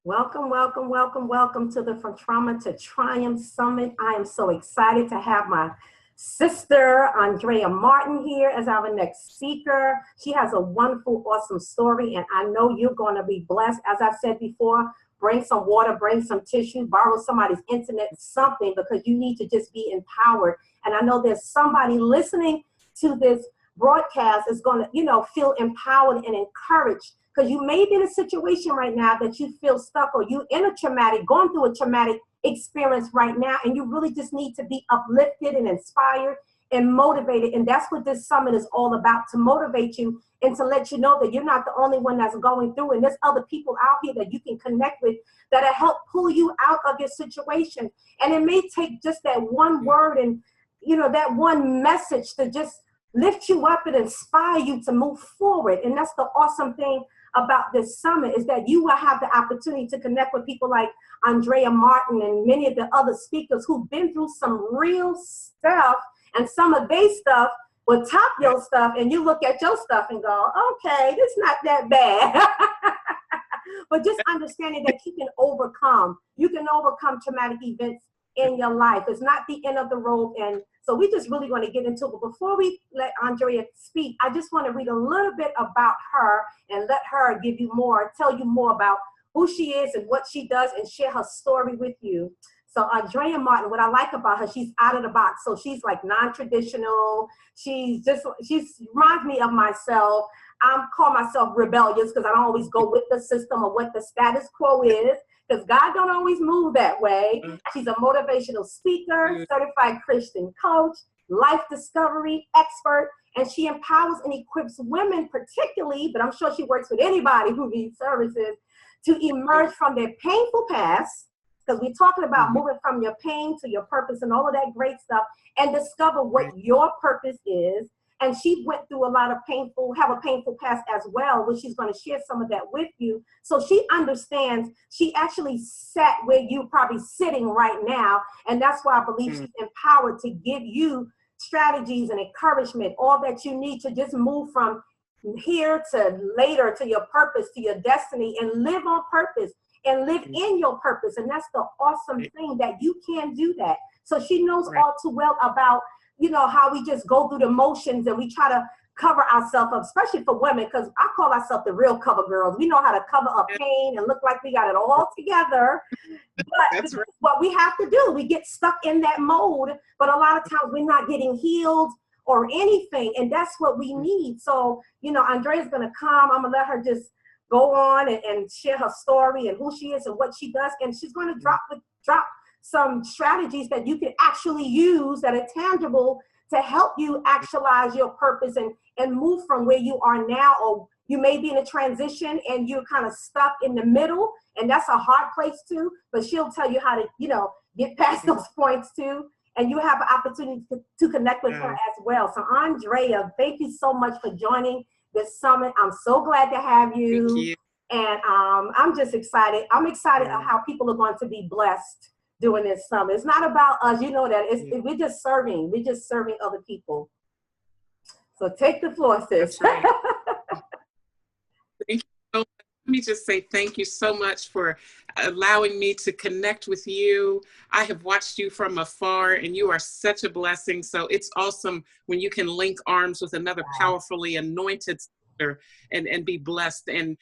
Welcome, welcome, welcome, welcome to the From Trauma to Triumph Summit. I am so excited to have my sister, Andrea Martin, here as our next speaker. She has a wonderful, awesome story, and I know you're going to be blessed. As I said before, bring some water, bring some tissue, borrow somebody's internet, something, because you need to just be empowered. And I know there's somebody listening to this broadcast is going to, feel empowered and encouraged, because you may be in a situation right now that you feel stuck, or you in a going through a traumatic experience right now, and you really just need to be uplifted and inspired and motivated. And that's what this summit is all about, to motivate you and to let you know that you're not the only one that's going through, and there's other people out here that you can connect with that'll help pull you out of your situation. And it may take just that one word and that one message to just lift you up and inspire you to move forward. And that's the awesome thing about this summit, is that you will have the opportunity to connect with people like Andrea Martin and many of the other speakers who've been through some real stuff, and some of their stuff will top your stuff, and you look at your stuff and go, okay, it's not that bad. But just understanding that you can overcome traumatic events in your life. It's not the end of the road. And so we just really want to get into it. But before we let Andrea speak, I just want to read a little bit about her and let her tell you more about who she is and what she does, and share her story with you. So Andrea Martin, what I like about her, she's out of the box. So she's like non-traditional. She reminds me of myself. I call myself rebellious because I don't always go with the system or what the status quo is, because God don't always move that way. She's a motivational speaker, certified Christian coach, life discovery expert, and she empowers and equips women particularly, but I'm sure she works with anybody who needs services, to emerge from their painful past, because we're talking about moving from your pain to your purpose and all of that great stuff, and discover what your purpose is. And she went through have a painful past as well, which she's going to share some of that with you. So she understands, she actually sat where you're probably sitting right now. And that's why I believe she's empowered to give you strategies and encouragement, all that you need to just move from here to later, to your purpose, to your destiny, and live on purpose and live in your purpose. And that's the awesome thing, that you can do that. So she knows all too well about how we just go through the motions and we try to cover ourselves up, especially for women, because I call ourselves the real cover girls. We know how to cover up pain and look like we got it all together. But that's what we have to do. We get stuck in that mode, but a lot of times we're not getting healed or anything, and that's what we need. So, Andrea's going to come. I'm going to let her just go on and share her story and who she is and what she does, and she's going to drop some strategies that you can actually use that are tangible to help you actualize your purpose and move from where you are now. Or you may be in a transition and you're kind of stuck in the middle, and that's a hard place too, but she'll tell you how to, get past those points too. And you have an opportunity to connect with her as well. So Andrea, thank you so much for joining this summit. I'm so glad to have you. Thank you. And I'm just excited. I'm excited of how people are going to be blessed doing this summit. It's not about us, that. We're just serving. We're just serving other people. So take the floor, sis. Right. Thank you so much. Let me just say thank you so much for allowing me to connect with you. I have watched you from afar, and you are such a blessing. So it's awesome when you can link arms with another powerfully anointed sister and be blessed. And,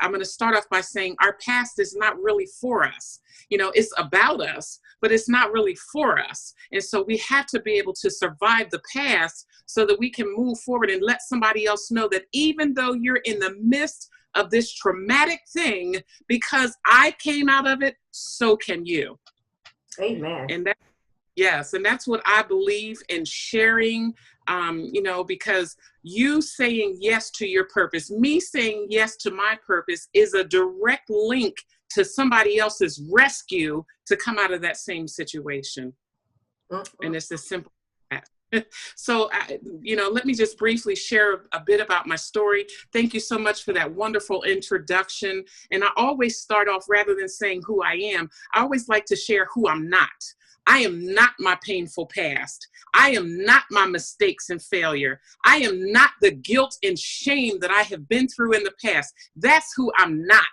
I'm going to start off by saying our past is not really for us. It's about us, but it's not really for us. And so we have to be able to survive the past so that we can move forward and let somebody else know that even though you're in the midst of this traumatic thing, because I came out of it, so can you. Amen. And that's what I believe in sharing, because you saying yes to your purpose, me saying yes to my purpose, is a direct link to somebody else's rescue to come out of that same situation. And it's as simple as that. So, let me just briefly share a bit about my story. Thank you so much for that wonderful introduction. And I always start off, rather than saying who I am, I always like to share who I'm not. I am not my painful past. I am not my mistakes and failure. I am not the guilt and shame that I have been through in the past. That's who I'm not.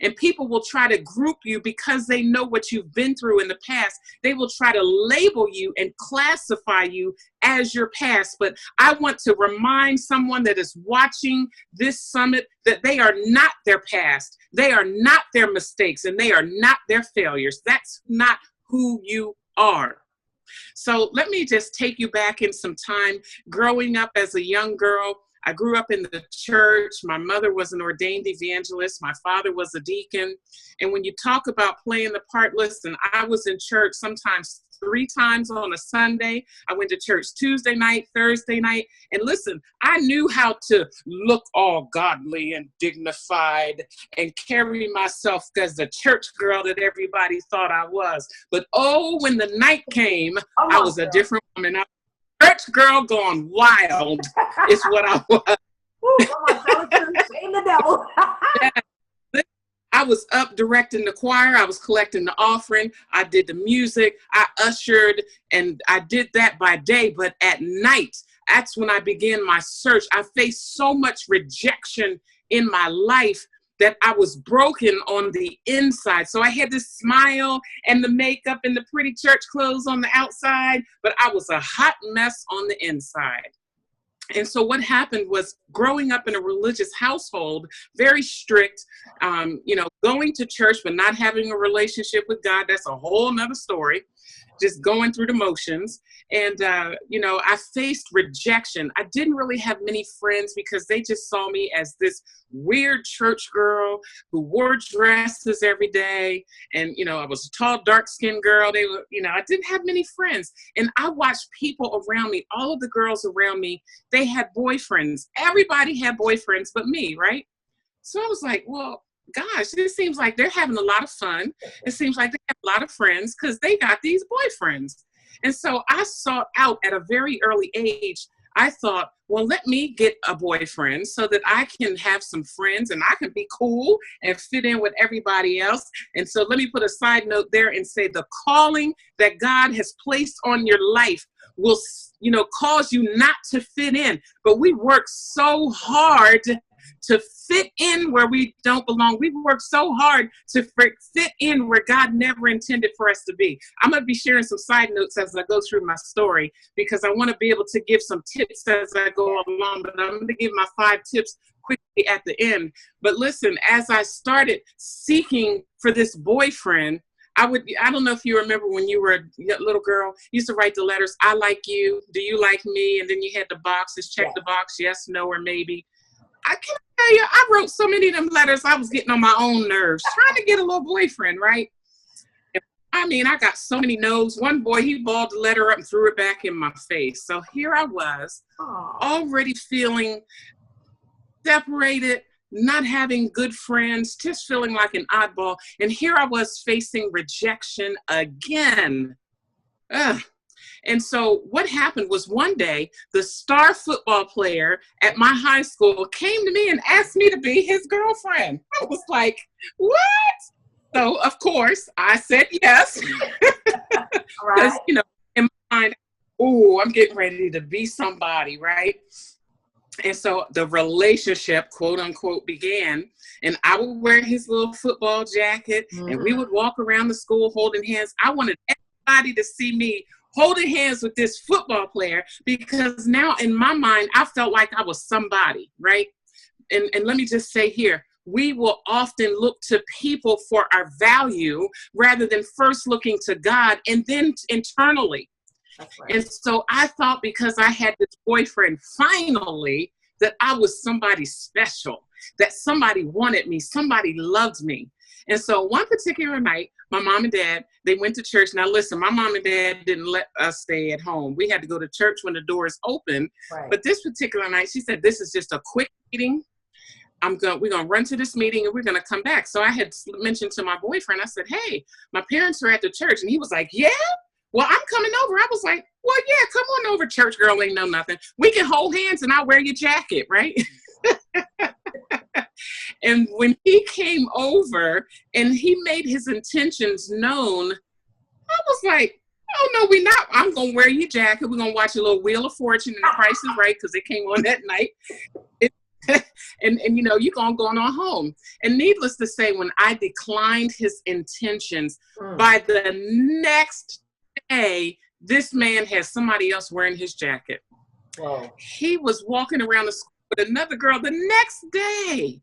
And people will try to group you because they know what you've been through in the past. They will try to label you and classify you as your past. But I want to remind someone that is watching this summit that they are not their past. They are not their mistakes, and they are not their failures. That's not who you are. So let me just take you back in some time. Growing up as a young girl, I grew up in the church. My mother was an ordained evangelist. My father was a deacon. And when you talk about playing the part, listen, I was in church sometimes 3 times on a Sunday. I went to church Tuesday night, Thursday night. And listen, I knew how to look all godly and dignified and carry myself as the church girl that everybody thought I was. But oh, when the night came, I was a different woman. Church girl gone wild is what I was. Ooh, shame the devil. I was up directing the choir. I was collecting the offering. I did the music. I ushered, and I did that by day. But at night, that's when I began my search. I faced so much rejection in my life that I was broken on the inside. So I had this smile and the makeup and the pretty church clothes on the outside, but I was a hot mess on the inside. And so what happened was, growing up in a religious household, very strict, going to church, but not having a relationship with God. That's a whole nother story. Just going through the motions. And, I faced rejection. I didn't really have many friends because they just saw me as this weird church girl who wore dresses every day. And, I was a tall, dark-skinned girl. They were, I didn't have many friends. And I watched people around me, all of the girls around me, they had boyfriends. Everybody had boyfriends but me, right? So I was like, well, gosh, it seems like they're having a lot of fun. It seems like they have a lot of friends because they got these boyfriends. And so I sought out at a very early age. I thought, well, let me get a boyfriend so that I can have some friends and I can be cool and fit in with everybody else. And so let me put a side note there and say the calling that God has placed on your life will, cause you not to fit in. But we work so hard to fit in where we don't belong. We work so hard to fit in where God never intended for us to be. I'm going to be sharing some side notes as I go through my story, because I want to be able to give some tips as I go along, but I'm going to give my 5 tips quickly at the end. But listen, as I started seeking for this boyfriend, I don't know if you remember when you were a little girl, you used to write the letters, I like you, do you like me? And then you had the boxes, check the box, yes, no, or maybe. I can't tell you, I wrote so many of them letters, I was getting on my own nerves, trying to get a little boyfriend, right? I got so many no's. One boy, he balled the letter up and threw it back in my face. So here I was, already feeling separated, not having good friends, just feeling like an oddball. And here I was facing rejection again. And so what happened was, one day, the star football player at my high school came to me and asked me to be his girlfriend. I was like, what? So, of course, I said yes. Because, in my mind, I'm getting ready to be somebody, right? And so the relationship, quote unquote, began, and I would wear his little football jacket, and we would walk around the school holding hands. I wanted everybody to see me holding hands with this football player, because now in my mind, I felt like I was somebody, right? And let me just say here, we will often look to people for our value rather than first looking to God and then internally. That's right. And so I thought, because I had this boyfriend finally, that I was somebody special, that somebody wanted me, somebody loved me. And so one particular night, my mom and dad, they went to church. Now listen, my mom and dad didn't let us stay at home. We had to go to church when the doors opened. Right. But this particular night, she said, this is just a quick meeting. We're going to run to this meeting and we're going to come back. So I had mentioned to my boyfriend, I said, hey, my parents are at the church. And he was like, yeah, well, I'm coming over. I was like, well, yeah, come on over, church girl, ain't know nothing. We can hold hands and I'll wear your jacket, right? And when he came over and he made his intentions known, I was like, oh, no, we're not. I'm going to wear your jacket. We're going to watch a little Wheel of Fortune and The Price is Right, because it came on that night. and you're going on home. And needless to say, when I declined his intentions, by the next day, this man had somebody else wearing his jacket. Wow. He was walking around the school with another girl the next day.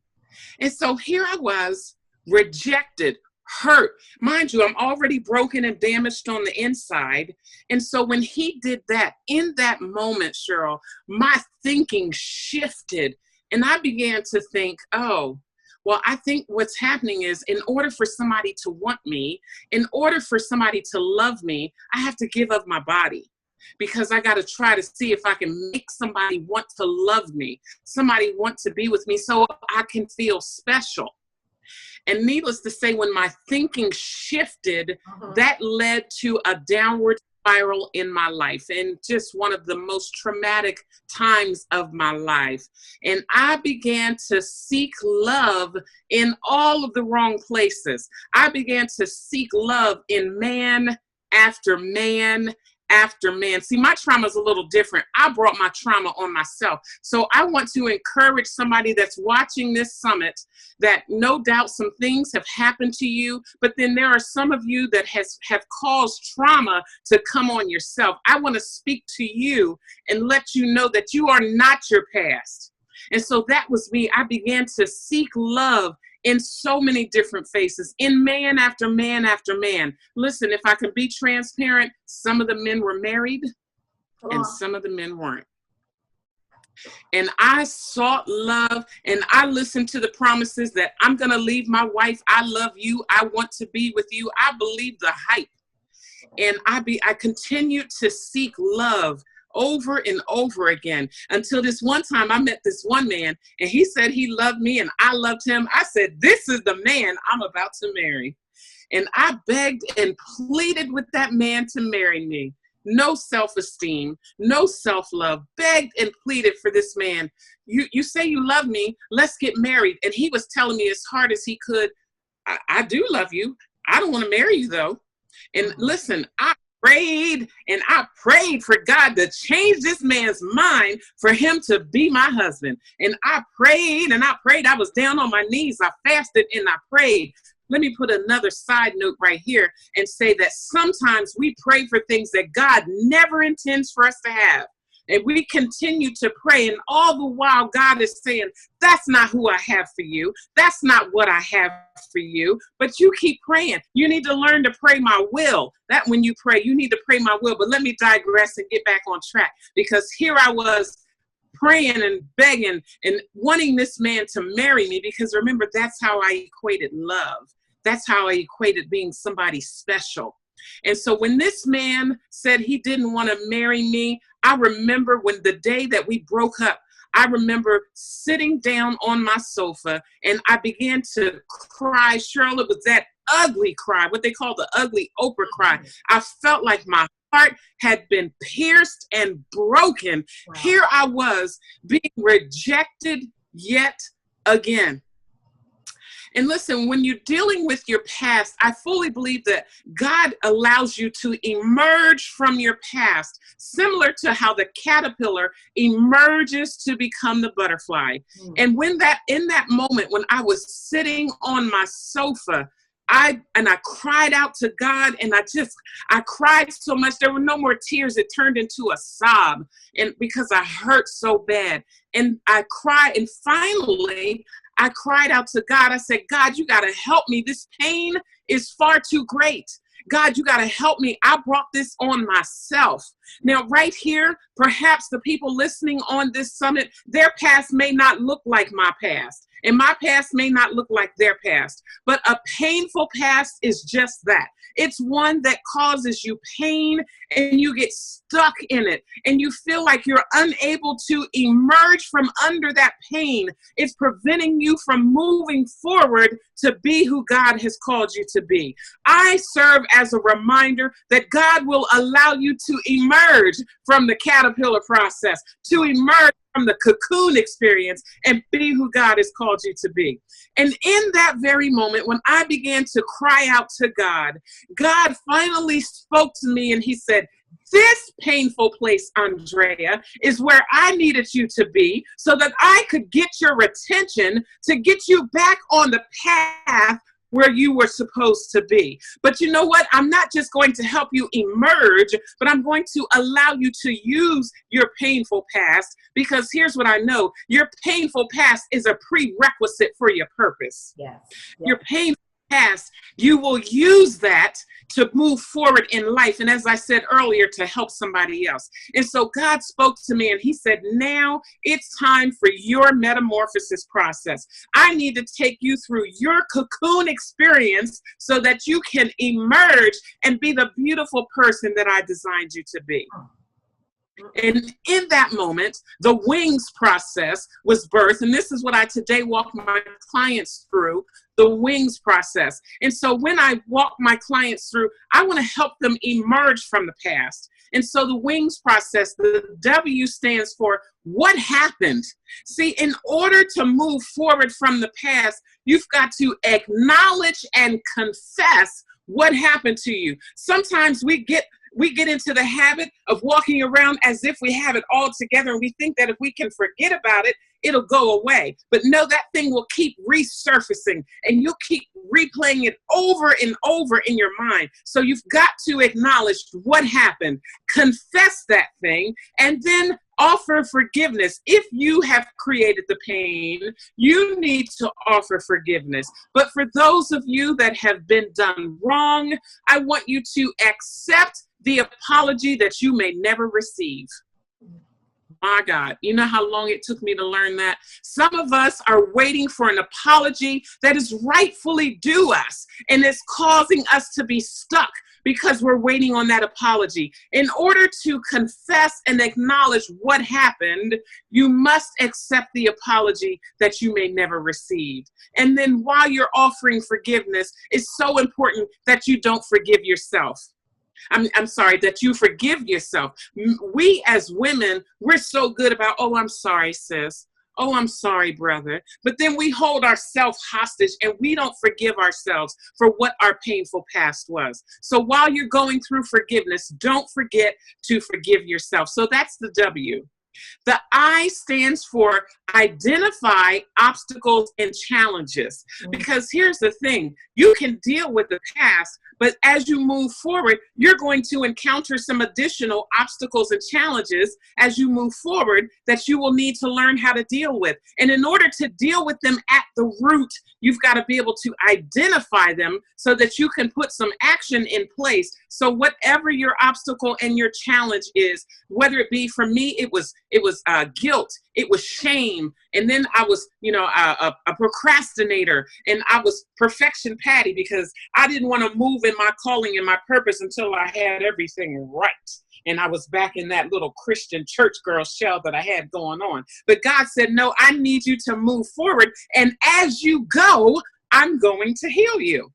And so here I was, rejected, hurt. Mind you, I'm already broken and damaged on the inside. And so when he did that, in that moment, Cheryl, my thinking shifted. And I began to think, oh, well, I think what's happening is, in order for somebody to want me, in order for somebody to love me, I have to give up my body. Because I got to try to see if I can make somebody want to love me, somebody want to be with me, so I can feel special. And needless to say, when my thinking shifted, that led to a downward spiral in my life, and just one of the most traumatic times of my life. And I began to seek love in all of the wrong places. I began to seek love in man after man after man. See, my trauma is a little different. I brought my trauma on myself. So I want to encourage somebody that's watching this summit that no doubt some things have happened to you, but then there are some of you that have caused trauma to come on yourself. I want to speak to you and let you know that you are not your past. And so that was me. I began to seek love in so many different faces, in man after man after man. Listen, if I can be transparent, some of the men were married and some of the men weren't. And I sought love, and I listened to the promises that I'm going to leave my wife. I love you. I want to be with you. I believe the hype. And I continued to seek love over and over again, until this one time I met this one man, and he said he loved me and I loved him. I said, this is the man I'm about to marry. And I begged and pleaded with that man to marry me. No self-esteem, no self-love, begged and pleaded for this man. You say you love me, let's get married. And he was telling me as hard as he could, I do love you. I don't want to marry you though. And listen, I prayed and I prayed for God to change this man's mind for him to be my husband. And I prayed and I prayed. I was down on my knees. I fasted and I prayed. Let me put another side note right here and say that sometimes we pray for things that God never intends for us to have. And we continue to pray, and all the while God is saying, that's not who I have for you. That's not what I have for you. But you keep praying. You need to learn to pray my will. That when you pray, you need to pray my will. But let me digress and get back on track, because here I was praying and begging and wanting this man to marry me, because remember, that's how I equated love. That's how I equated being somebody special. And so when this man said he didn't want to marry me, I remember when the day that we broke up, I remember sitting down on my sofa and I began to cry. Cheryl, it was that ugly cry, what they call the ugly Oprah cry. I felt like my heart had been pierced and broken. Wow. Here I was being rejected yet again. And listen, when you're dealing with your past, I fully believe that God allows you to emerge from your past, similar to how the caterpillar emerges to become the butterfly. And in that moment, when I was sitting on my sofa, I cried out to God, and I cried so much. There were no more tears. It turned into a sob, and because I hurt so bad. And I cried, and finally I cried out to God. I said, God, you got to help me. This pain is far too great. God, you got to help me. I brought this on myself. Now, right here, perhaps the people listening on this summit, their past may not look like my past, and my past may not look like their past, but a painful past is just that. It's one that causes you pain, and you get stuck in it, and you feel like you're unable to emerge from under that pain. It's preventing you from moving forward to be who God has called you to be. I serve as a reminder that God will allow you to emerge from the caterpillar process, to emerge from the cocoon experience and be who God has called you to be. And in that very moment, when I began to cry out to God, God finally spoke to me and he said, this painful place, Andrea, is where I needed you to be so that I could get your attention to get you back on the path where you were supposed to be. But you know what? I'm not just going to help you emerge, but I'm going to allow you to use your painful past, because here's what I know. Your painful past is a prerequisite for your purpose. Yes. Your painful past, you will use that to move forward in life. And as I said earlier, to help somebody else. And so God spoke to me and he said, now it's time for your metamorphosis process. I need to take you through your cocoon experience so that you can emerge and be the beautiful person that I designed you to be. And in that moment, the wings process was birthed. And this is what I today walk my clients through, the wings process. And so when I walk my clients through, I want to help them emerge from the past. And so the wings process, the W stands for what happened. See, in order to move forward from the past, you've got to acknowledge and confess what happened to you. Sometimes we get into the habit of walking around as if we have it all together, and we think that if we can forget about it, it'll go away. But no, that thing will keep resurfacing, and you'll keep replaying it over and over in your mind. So you've got to acknowledge what happened, confess that thing, and then offer forgiveness. If you have created the pain, you need to offer forgiveness. But for those of you that have been done wrong, I want you to accept the apology that you may never receive. My God, you know how long it took me to learn that? Some of us are waiting for an apology that is rightfully due us, and it's causing us to be stuck because we're waiting on that apology. In order to confess and acknowledge what happened, you must accept the apology that you may never receive. And then while you're offering forgiveness, it's so important that you don't forgive yourself. I'm sorry, that you forgive yourself. We as women, we're so good about, oh, I'm sorry, sis. Oh, I'm sorry, brother. But then we hold ourselves hostage and we don't forgive ourselves for what our painful past was. So while you're going through forgiveness, don't forget to forgive yourself. So that's the W. The I stands for identify obstacles and challenges. Because here's the thing, you can deal with the past, but as you move forward, you're going to encounter some additional obstacles and challenges as you move forward that you will need to learn how to deal with. And in order to deal with them at the root, you've got to be able to identify them so that you can put some action in place. So whatever your obstacle and your challenge is, whether it be, for me, it was guilt, it was shame, and then I was, a procrastinator, and I was perfection Patty because I didn't want to move in my calling and my purpose until I had everything right. And I was back in that little Christian church girl shell that I had going on. But God said, no, I need you to move forward. And as you go, I'm going to heal you.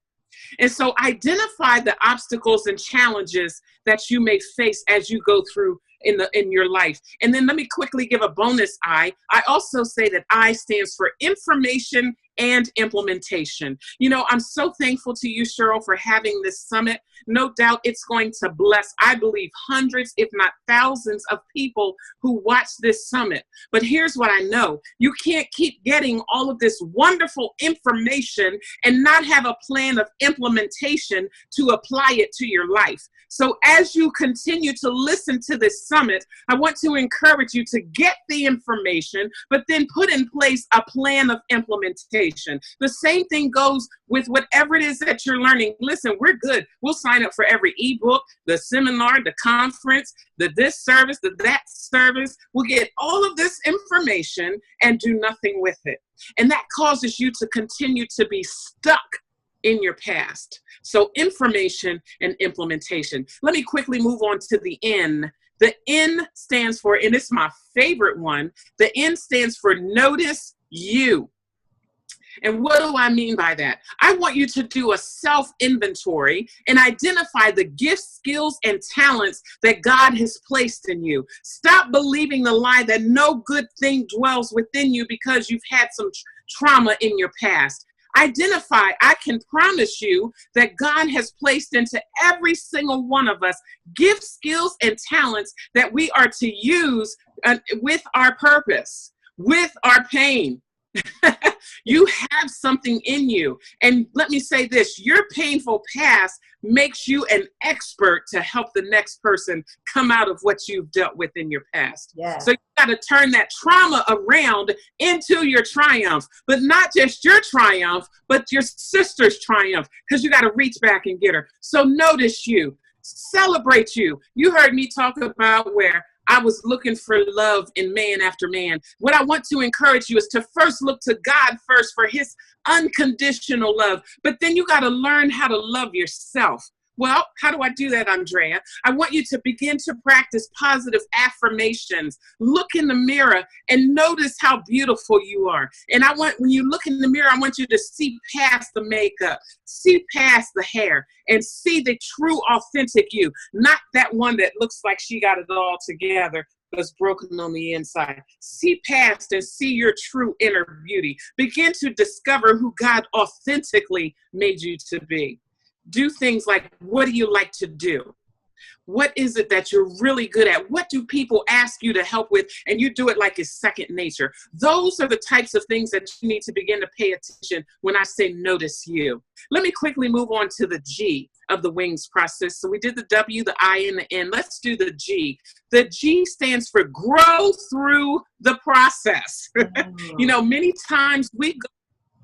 And so identify the obstacles and challenges that you may face as you go through in your life. And then let me quickly give a bonus I. I also say that I stands for information and implementation. I'm so thankful to you, Cheryl, for having this summit. No doubt it's going to bless, I believe, hundreds, if not thousands of people who watch this summit. But here's what I know. You can't keep getting all of this wonderful information and not have a plan of implementation to apply it to your life. So as you continue to listen to this summit, I want to encourage you to get the information, but then put in place a plan of implementation. The same thing goes with whatever it is that you're learning. Listen, we're good. We'll sign up for every ebook, the seminar, the conference, this service, that service. We'll get all of this information and do nothing with it. And that causes you to continue to be stuck in your past. So information and implementation. Let me quickly move on to the N. The N stands for, and it's my favorite one, the N stands for notice you. And what do I mean by that? I want you to do a self-inventory and identify the gifts, skills, and talents that God has placed in you. Stop believing the lie that no good thing dwells within you because you've had some trauma in your past. Identify. I can promise you that God has placed into every single one of us gifts, skills, and talents that we are to use with our purpose, with our pain. You have something in you. And let me say this, your painful past makes you an expert to help the next person come out of what you've dealt with in your past. Yeah. So you got to turn that trauma around into your triumph, but not just your triumph, but your sister's triumph, because you got to reach back and get her. So notice you, celebrate you. You heard me talk about where I was looking for love in man after man. What I want to encourage you is to first look to God first for his unconditional love. But then you got to learn how to love yourself. Well, how do I do that, Andrea? I want you to begin to practice positive affirmations. Look in the mirror and notice how beautiful you are. And when you look in the mirror, I want you to see past the makeup, see past the hair, and see the true, authentic you, not that one that looks like she got it all together, but is broken on the inside. See past and see your true inner beauty. Begin to discover who God authentically made you to be. Do things like, what do you like to do? What is it that you're really good at? What do people ask you to help with? And you do it like it's second nature. Those are the types of things that you need to begin to pay attention when I say notice you. Let me quickly move on to the G of the wings process. So we did the W, the I, and the N. Let's do the G. The G stands for grow through the process. You know, many times we go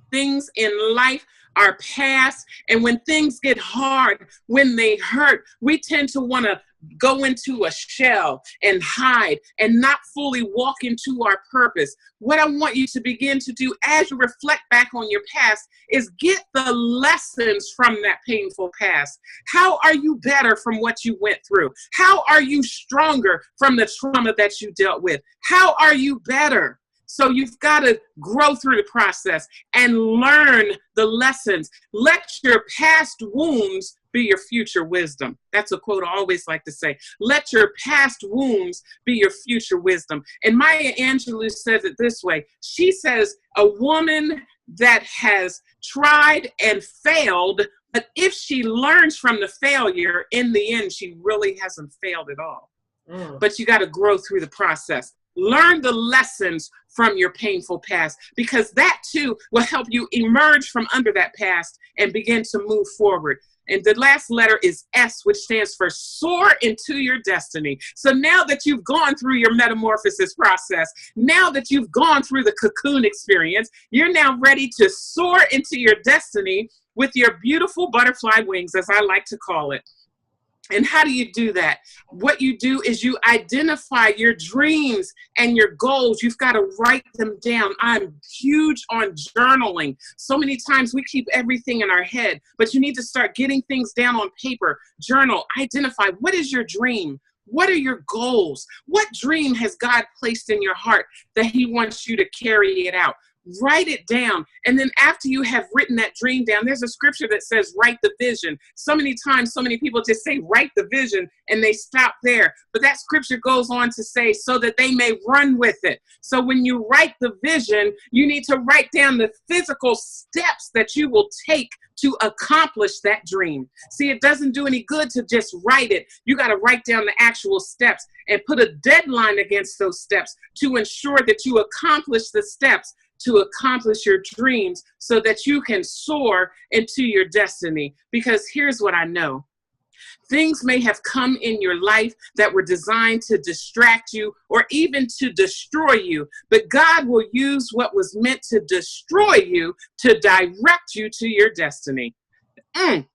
through things in life, our past, and when things get hard, when they hurt, we tend to want to go into a shell and hide and not fully walk into our purpose. What I want you to begin to do as you reflect back on your past is get the lessons from that painful past. How are you better from what you went through? How are you stronger from the trauma that you dealt with? How are you better? So you've got to grow through the process and learn the lessons. Let your past wounds be your future wisdom. That's a quote I always like to say. Let your past wounds be your future wisdom. And Maya Angelou says it this way. She says, a woman that has tried and failed, but if she learns from the failure, in the end, she really hasn't failed at all. But you got to grow through the process. Learn the lessons from your painful past, because that too will help you emerge from under that past and begin to move forward. And the last letter is S, which stands for soar into your destiny. So now that you've gone through your metamorphosis process, now that you've gone through the cocoon experience, you're now ready to soar into your destiny with your beautiful butterfly wings, as I like to call it. And how do you do that? What you do is you identify your dreams and your goals. You've got to write them down. I'm huge on journaling. So many times we keep everything in our head, but you need to start getting things down on paper. Journal, identify, what is your dream? What are your goals? What dream has God placed in your heart that he wants you to carry it out? Write it down. And then after you have written that dream down, there's a scripture that says, write the vision. So many times, so many people just say, write the vision, and they stop there. But that scripture goes on to say, so that they may run with it. So when you write the vision, you need to write down the physical steps that you will take to accomplish that dream. See, it doesn't do any good to just write it. You got to write down the actual steps and put a deadline against those steps to ensure that you accomplish the steps to accomplish your dreams so that you can soar into your destiny. Because here's what I know. Things may have come in your life that were designed to distract you or even to destroy you, but God will use what was meant to destroy you to direct you to your destiny. Let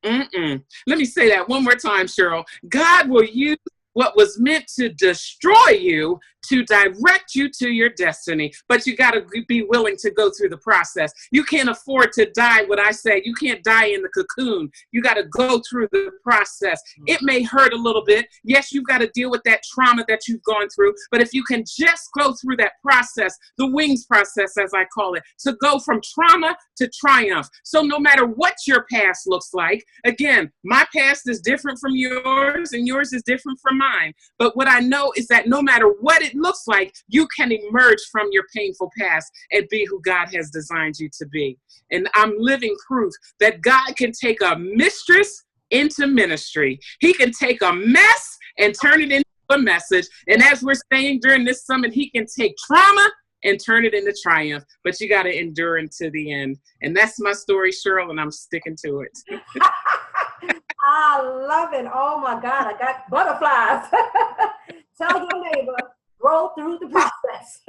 me say that one more time, Cheryl. God will use what was meant to destroy you to direct you to your destiny. But you got to be willing to go through the process. You can't afford to die, what I say. You can't die in the cocoon. You got to go through the process. It may hurt a little bit. Yes, you've got to deal with that trauma that you've gone through. But if you can just go through that process, the wings process, as I call it, to go from trauma to triumph. So no matter what your past looks like, again, my past is different from yours and yours is different from mine. mind. But what I know is that no matter what it looks like, you can emerge from your painful past and be who God has designed you to be. And I'm living proof that God can take a mistress into ministry. He can take a mess and turn it into a message. And as we're saying during this summit, he can take trauma and turn it into triumph. But you got to endure until the end. And that's my story, Cheryl, and I'm sticking to it. I love it. Oh my God, I got butterflies. Tell your neighbor, roll through the process.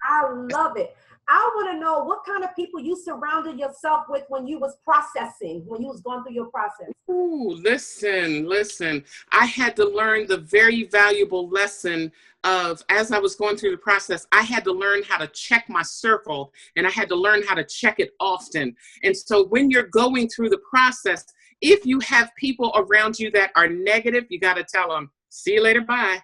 I love it. I want to know what kind of people you surrounded yourself with when you was processing, when you was going through your process. Ooh, listen. I had to learn the very valuable lesson of, as I was going through the process, I had to learn how to check my circle, and I had to learn how to check it often. And so when you're going through the process, if you have people around you that are negative, you got to tell them, see you later, bye,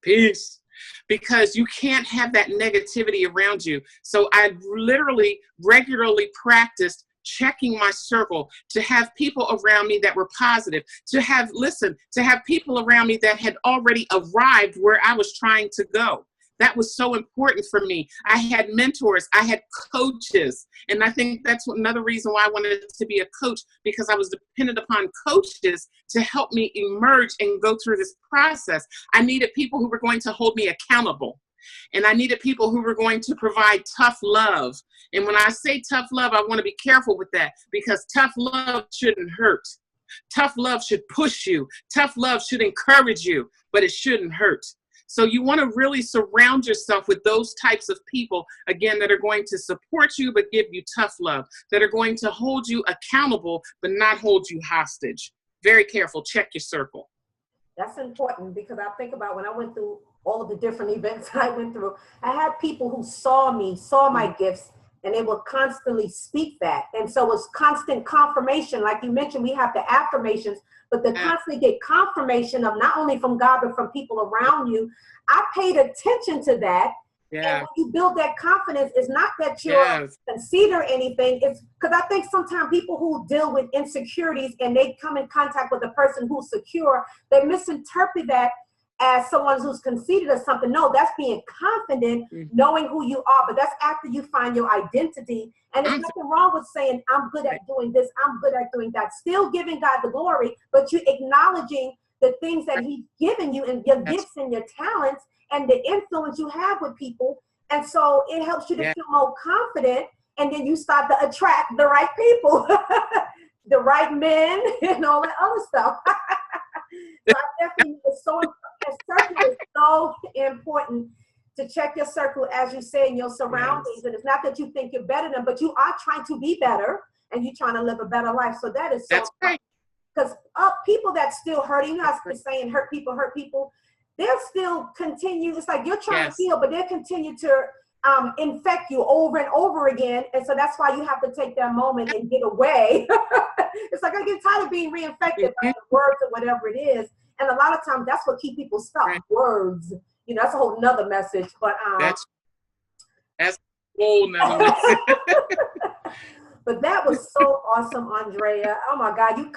peace. Because you can't have that negativity around you. So I literally regularly practiced checking my circle, to have people around me that were positive, to have people around me that had already arrived where I was trying to go. That was so important for me. I had mentors, I had coaches. And I think that's another reason why I wanted to be a coach, because I was dependent upon coaches to help me emerge and go through this process. I needed people who were going to hold me accountable. And I needed people who were going to provide tough love. And when I say tough love, I want to be careful with that, because tough love shouldn't hurt. Tough love should push you. Tough love should encourage you, but it shouldn't hurt. So you want to really surround yourself with those types of people, again, that are going to support you, but give you tough love, that are going to hold you accountable, but not hold you hostage. Very careful. Check your circle. That's important, because I think about when I went through all of the different events I went through, I had people who saw me, saw my gifts, and they would constantly speak that. And so it's constant confirmation. Like you mentioned, we have the affirmations, but to constantly get confirmation of not only from God, but from people around you. I paid attention to that. Yeah. And when you build that confidence, it's not that you're conceited or anything. It's because I think sometimes people who deal with insecurities and they come in contact with a person who's secure, they misinterpret that as someone who's conceited or something. No, that's being confident, knowing who you are. But that's after you find your identity. And there's nothing wrong with saying, I'm good at doing this, I'm good at doing that. Still giving God the glory, but you acknowledging the things that he's given you and your gifts and your talents and the influence you have with people. And so it helps you to feel more confident. And then you start to attract the right people, the right men, and all that other stuff. So I definitely, circle is so important, to check your circle, as you say, in your surroundings. And it's not that you think you're better than, but you are trying to be better and you're trying to live a better life. So that is so important. Because people that still hurt, you know, I was saying hurt people, they'll still continue. It's like you're trying to heal, but they'll continue to infect you over and over again. And so that's why you have to take that moment and get away. It's like I get tired of being reinfected by the words or whatever it is. And a lot of times that's what keep people stuck. Words. You know, that's a whole nother message. But that's a whole nother message. But that was so awesome, Andrea. Oh my God, you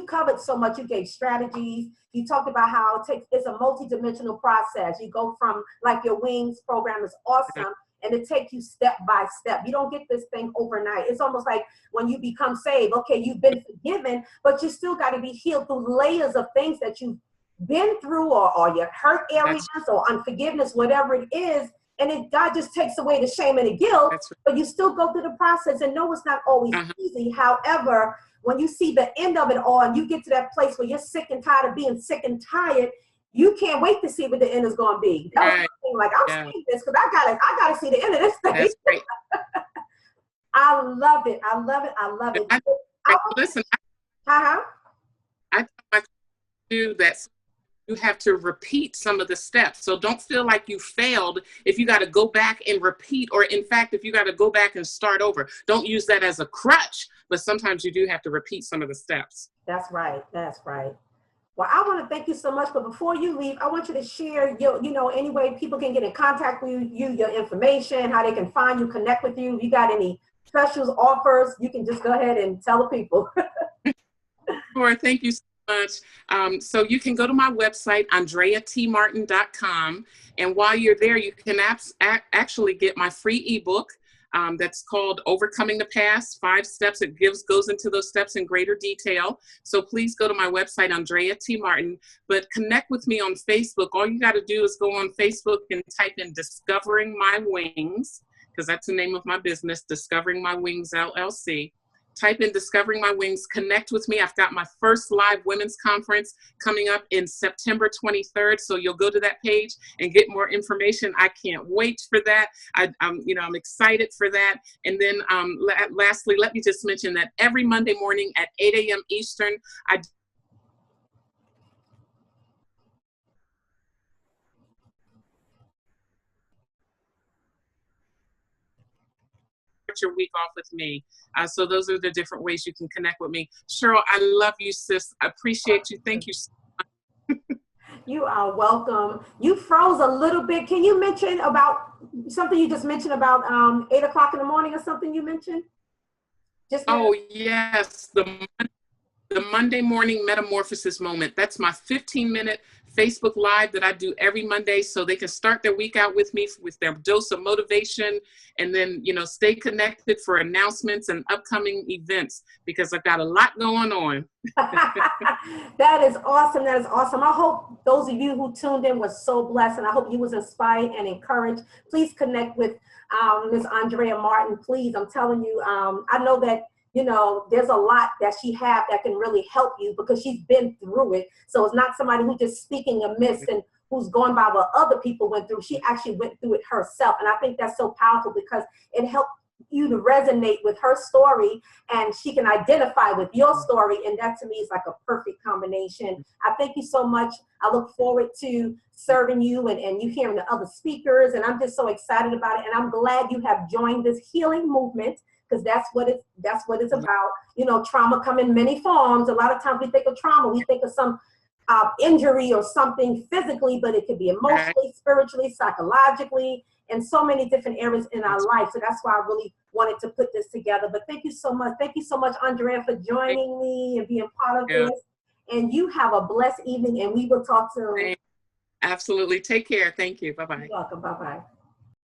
covered so much. You gave strategies. You talked about how it's a multidimensional process. You go from, like, your Wings program is awesome, and it takes you step by step. You don't get this thing overnight. It's almost like when you become saved, okay, you've been forgiven, but you still got to be healed through layers of things that you've been through, or your hurt areas or unforgiveness, whatever it is. And God just takes away the shame and the guilt, but you still go through the process. And no, it's not always easy. However, when you see the end of it all and you get to that place where you're sick and tired of being sick and tired, you can't wait to see what the end is going to be. That was the thing, like, I'm saying this because I gotta see the end of this thing. That's great. I love it. I love it. Listen, I do that. You have to repeat some of the steps. So don't feel like you failed if you got to go back and repeat, or in fact, if you got to go back and start over. Don't use that as a crutch, but sometimes you do have to repeat some of the steps. That's right. Well, I want to thank you so much, but before you leave, I want you to share any way people can get in contact with you, your information, how they can find you, connect with you. If you got any specials, offers, you can just go ahead and tell the people. Sure. Thank you so much. So you can go to my website, andreatmartin.com. And while you're there, you can actually get my free ebook that's called Overcoming the Past, 5 Steps. It goes into those steps in greater detail. So please go to my website, Andrea T Martin, but connect with me on Facebook. All you got to do is go on Facebook and type in Discovering My Wings, because that's the name of my business, Discovering My Wings, LLC. Type in Discovering My Wings, connect with me. I've got my first live women's conference coming up in September 23rd. So you'll go to that page and get more information. I can't wait for that. I'm excited for that. And then lastly, let me just mention that every Monday morning at 8 a.m. Eastern, I your week off with me. So those are the different ways you can connect with me. Cheryl, I love you, sis. I appreciate you. Thank you. You are welcome. You froze a little bit. Can you mention about something you just mentioned about 8 o'clock in the morning or something you mentioned? Just now? Oh, yes. The Monday morning metamorphosis moment. That's my 15-minute Facebook Live that I do every Monday, so they can start their week out with me with their dose of motivation, and then, stay connected for announcements and upcoming events, because I've got a lot going on. That is awesome. That is awesome. I hope those of you who tuned in were so blessed, and I hope you was inspired and encouraged. Please connect with Ms. Andrea Martin. Please, I'm telling you, I know that there's a lot that she has that can really help you, because she's been through it. So it's not somebody who's just speaking amiss and who's going by what other people went through. She actually went through it herself. And I think that's so powerful, because it helped you to resonate with her story, and she can identify with your story. And that to me is like a perfect combination. I thank you so much. I look forward to serving you and you hearing the other speakers. And I'm just so excited about it. And I'm glad you have joined this healing movement, because that's what it's about. Trauma come in many forms. A lot of times we think of trauma, we think of some injury or something physically, but it could be emotionally, spiritually, psychologically, and so many different areas in our life. So that's why I really wanted to put this together. But thank you so much. Thank you so much, Andrea, for joining me and being part of this. And you have a blessed evening, and we will talk soon. Absolutely. Take care. Thank you. Bye-bye. You're welcome. Bye-bye.